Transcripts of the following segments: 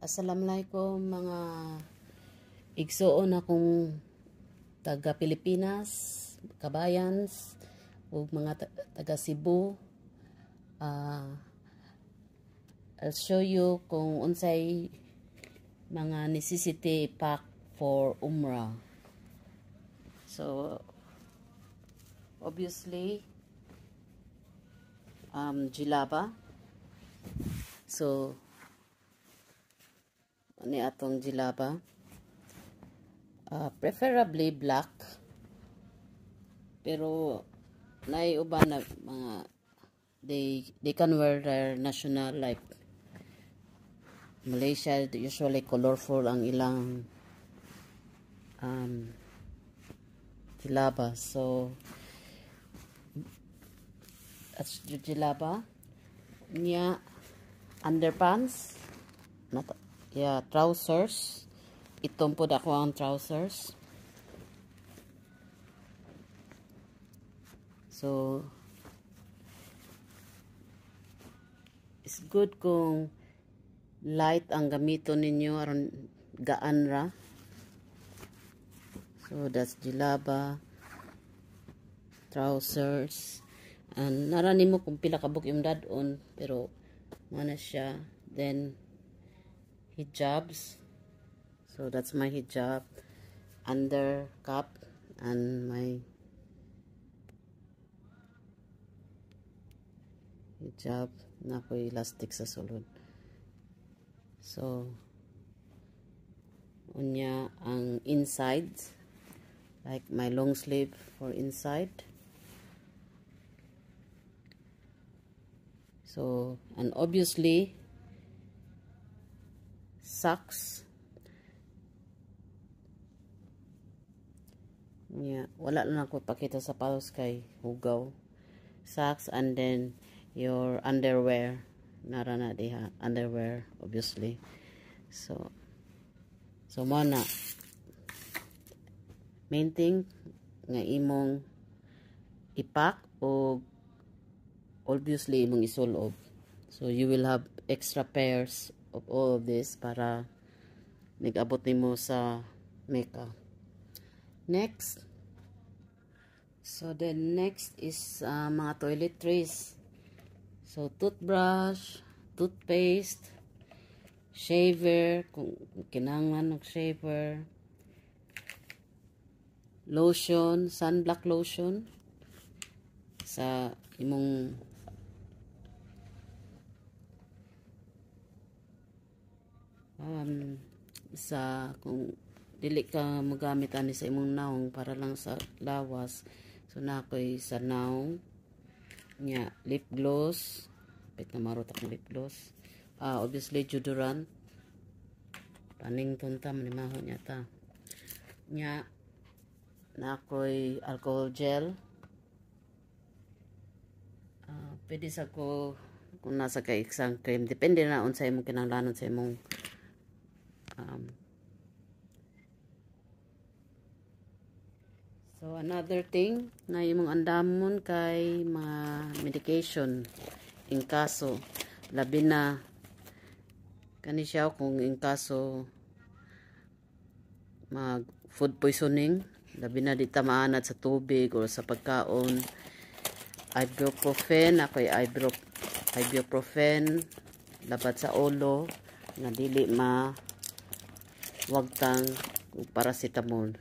Assalamualaikum mga igsoon akong taga Pilipinas, kabayans ug mga taga Cebu. I'll show you kung unsay mga necessity pack for Umrah. So obviously jilaba. So ani atong jilaba, preferably black, pero naay uban na mga they can wear their national, like Malaysia usually colorful ang ilang jilaba. So at jilaba niya underpants, trousers. Itong po ako ang trousers. So it's good kung light ang gamiton ninyo aron gaan ra. So that's jilaba, trousers, and narani mo kung pila ka buk yung dadon, pero mana siya. Then hijabs. So that's my hijab, under cap, and my hijab na ko elastic sa sulod. So unya ang inside, like my long sleeve for inside. So, and obviously socks. Yeah, wala lang ako pakita sa palos kay hugaw. Socks, and then your underwear. Nara na diha, underwear obviously. So mo na main thing nga imong ipak o obviously imong isulob. So you will have extra pairs of all of this para nag-abot nimo sa makeup. Next, so the next is mga toiletries. So toothbrush, toothpaste, shaver kung kinahanglan og shaver, lotion, sunblock lotion sa imong sa kung dili ka magamit ani sa imong naong para lang sa lawas. So nakoy sa naong nya lip gloss, pit na marot akong lip gloss. Obviously deodorant, paning tunta manimaho niya ta nya nakoy alcohol gel. Pwede sa ko kung nasa kay isang cream, depende na unsay imong kinahanglanon sa imong so another thing na imong andamon kay mga medication in kaso labi na kani siya kung in kaso mag food poisoning, labi na di tamaanad sa tubig o sa pagkaon. Ibuprofen, ako'y ibuprofen labat sa ulo nga dili wagtang paracetamol.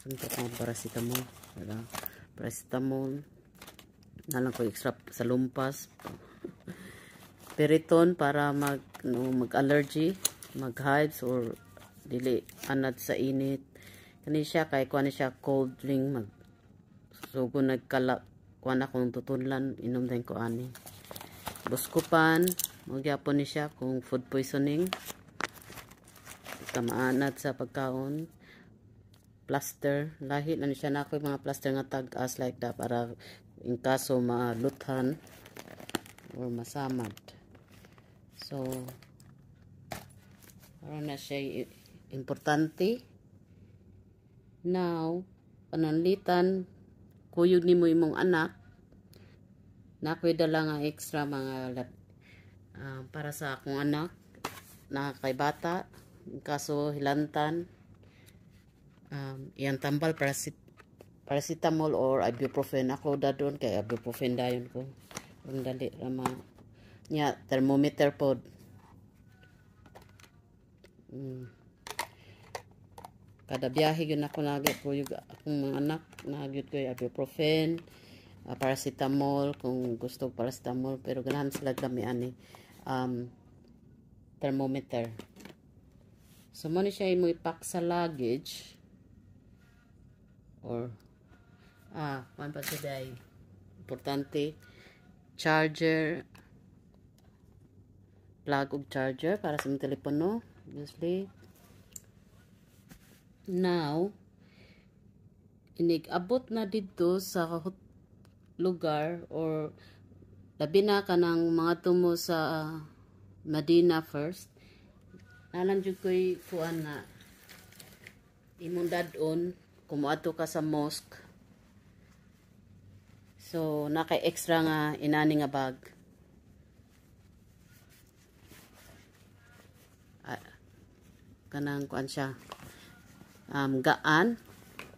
Suntok ang paracetamol. Paracetamol na lang ko extra sa lumpas. Periton para mag-allergy, mag-hives or dili anad sa init. Kani siya kay kuan siya cold drink, so kung nagkala kuan akong tutunlan inom din ko ani. Buskupan, magyapon ni siya kung food poisoning, tamaanad sa pagkaon. Plaster, lahi na ni siya na ako mga plaster nga tag-as like that para in kaso maluthan or masamad. So para na siya importante. Now, pananlitan, kuyog ni mo imong anak, nakoy dala nga extra mga para sa akong anak na kay bata, kaso hilantan, iyang tambal paracetamol or ibuprofen. Ako dadon kay ibuprofen dayon ko. Ang dali rama nya thermometer pod. Kada biyahe yun ako lagi ko yung akong mga anak nagyud ko ibuprofen, paracetamol kung gusto paracetamol, pero ganahan sila gamian ni thermometer. So mo ni siya imo ipack sa luggage or man pa today. Importante charger, plug og charger para sa mong telepono, obviously. Now, inig-abot na dito sa lugar or labi na ka ng mga tumo sa Medina first. Nalan jud ko'y kuan na imong dadon kumuadto ka sa mosque. So, nakay extra nga inani nga bag. Kanang kuan siya. Gaan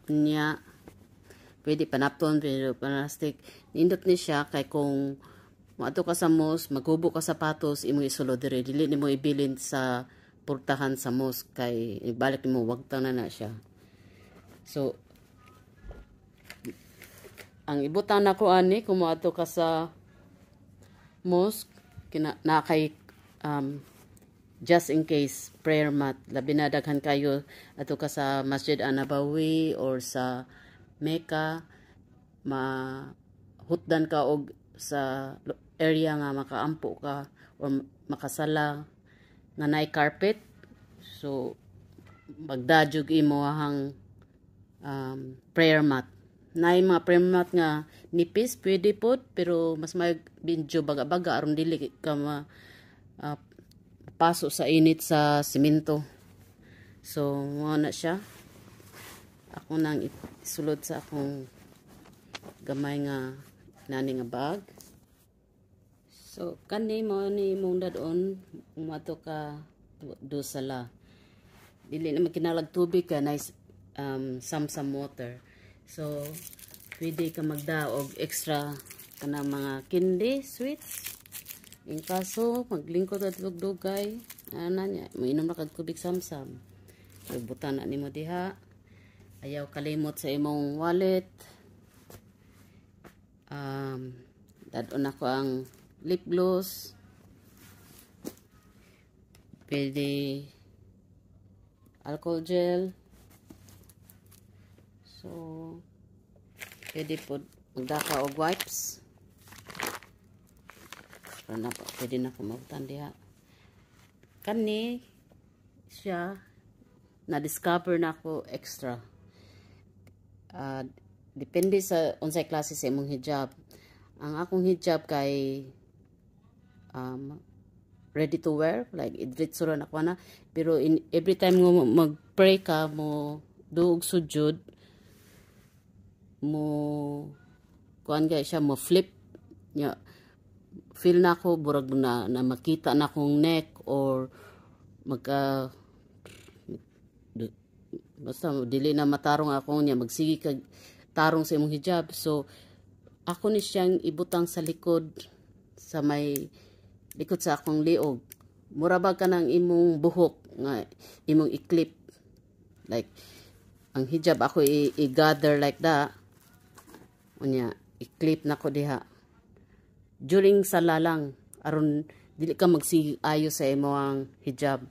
niya pwede panapton, pero plastic nindot ni siya kay kung maato ka sa mosque, maghubo ka sapatos, imo isulod diri, dili nimo ibilin sa purtahan sa mosque kay ibalik mo wagtang na siya. So ang ibutang nako ani kung maato ka sa mosque na kay just in case prayer mat, labi na daghan kayo ato ka sa Masjid An-Nabawi or sa Mecca, mahutdan ka og sa area nga makaampo ka or makasala nga nay carpet. So magdadyog imo hang prayer mat. Nay mga prayer mat nga nipis pwede pod, pero mas may binjo baga-baga aron dili ka paso sa init sa simento. So mo na siya. Ako nang isulod sa akong gamay nga nani nga bag. So kani mo ni mong dadon umato ka do sala. Dili na magkinalag tubig ka nice samsam water. So pwede ka magdaog extra kana mga candy, sweets. In kaso maglingkod at dugdugay, ana nya mainom na kag tubig samsam. So butan na nimo diha. Ayaw kalimot sa imong wallet. Dadon ako ang lip gloss. Pwede alcohol gel. So pwede po magdaka og wipes. Pwede na kumautan diha. Kani siya na-discover na ako extra. Depende sa unsay klase sa imong hijab. Ang akong hijab kay ready to wear, like idritso ra ako na, pero every time mo mag-pray ka mo duog sujud mo kuan gay siya mo flip nya, feel na ako burag na makita na akong neck or basta dili na matarong ako niya magsigi kag tarong sa imong hijab. So ako ni siyang ibutang sa likod sa may likod sa akong liog. Mura ba ka ng imong buhok nga imong i-clip, like ang hijab ako i-gather like that unya i-clip na ko diha during sala lang aron dili ka magsigi ayo sa imong hijab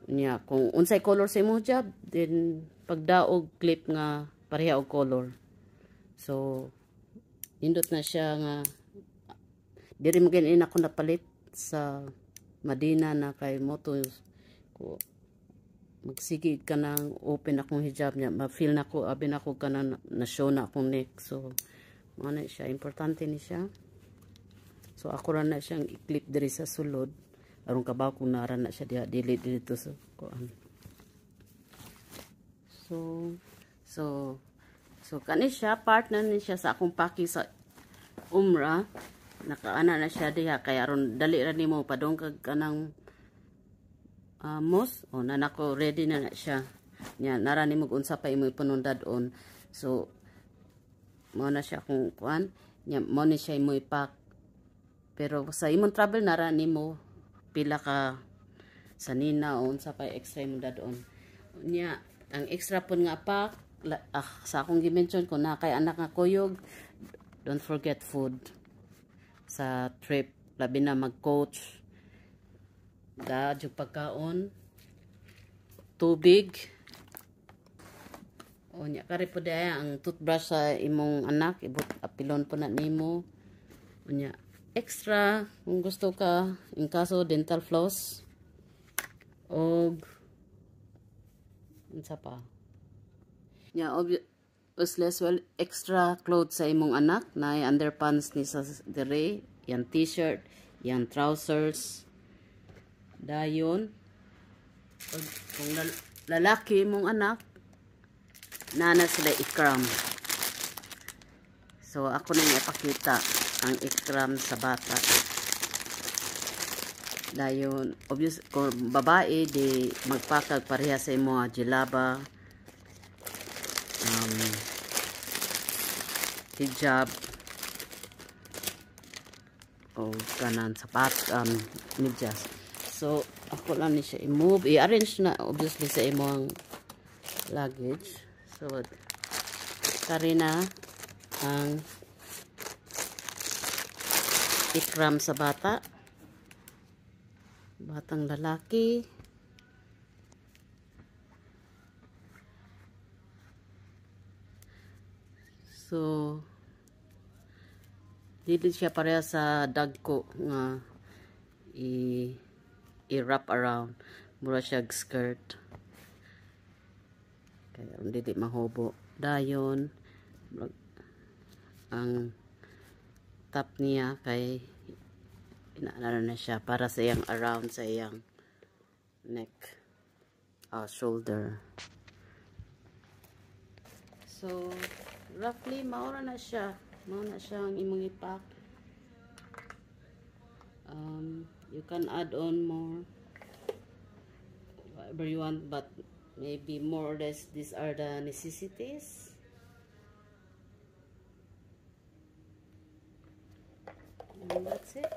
niya. Kung unsay color sa imong hijab, then pagdaog clip nga pareha og color. So nindot na siya nga diri mo gani ako napalit sa Medina na kay moto ko magsigi ka nang open akong hijab niya, ma-feel na ko abi na ko kana na show na akong neck. So mo na siya, importante ni siya. So ako ra na siyang i-clip diri sa sulod aron kabaw kung nara na siya dili dito sa kuan. So kani siya part na ni siya sa akong paki sa umrah. nakaana na siya diha kay aron dali ra nimo padong kag kanang mos o nanako ready na siya nya nara nimo unsa pa imo ipanundad on. So mo na siya kung kuan nya mo ni siya imo ipack. Pero sa imong travel nara nimo pila ka sanina o unsa pa extra imo dadon nya ang extra pun nga pack sa akong gi-mention ko na kay anak nga kuyog, don't forget food sa trip labi na mag-coach. Yung pagkaon, tubig, o nya kari po daya ang toothbrush sa imong anak, ibot apilon po na nimo. O nya extra kung gusto ka, in kaso dental floss, o unsa pa. Nya obviously as well, extra clothes sa imong anak, na underpants ni sa dire, yang t-shirt, yang trousers, dayon kung lalaki mong anak nana sila ikram. So ako na ipakita ang ikram sa bata. Dayon obvious kung babae di magpakag pareha sa imo jilaba, hijab o kanan sapat medyas. So, ako lang ni siya i-move. I-arrange na, obviously, sa imong luggage. So, kari na ang ikram sa bata. Batang lalaki. So, dili siya pareha sa dagko nga i-wrap around mura siya skirt kaya dili mahubo. Dayon ang top niya kay inaano na siya para sa iyang around sa iyang neck, shoulder. So roughly maura na siya ang imong ipack. You can add on more whatever you want, but maybe more or less these are the necessities. And that's it.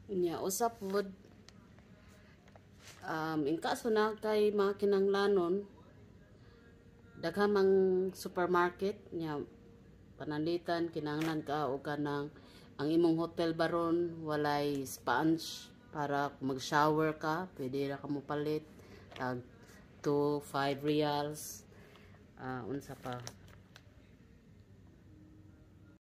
Nya usap pod in kaso na kay mga kinanglanon daghamang supermarket nya panalitan kinahanglan ka o kanang ang imong hotel baron walay sponge para mag-shower ka pwede ra ka mo palit tag 2-5 reals unsa pa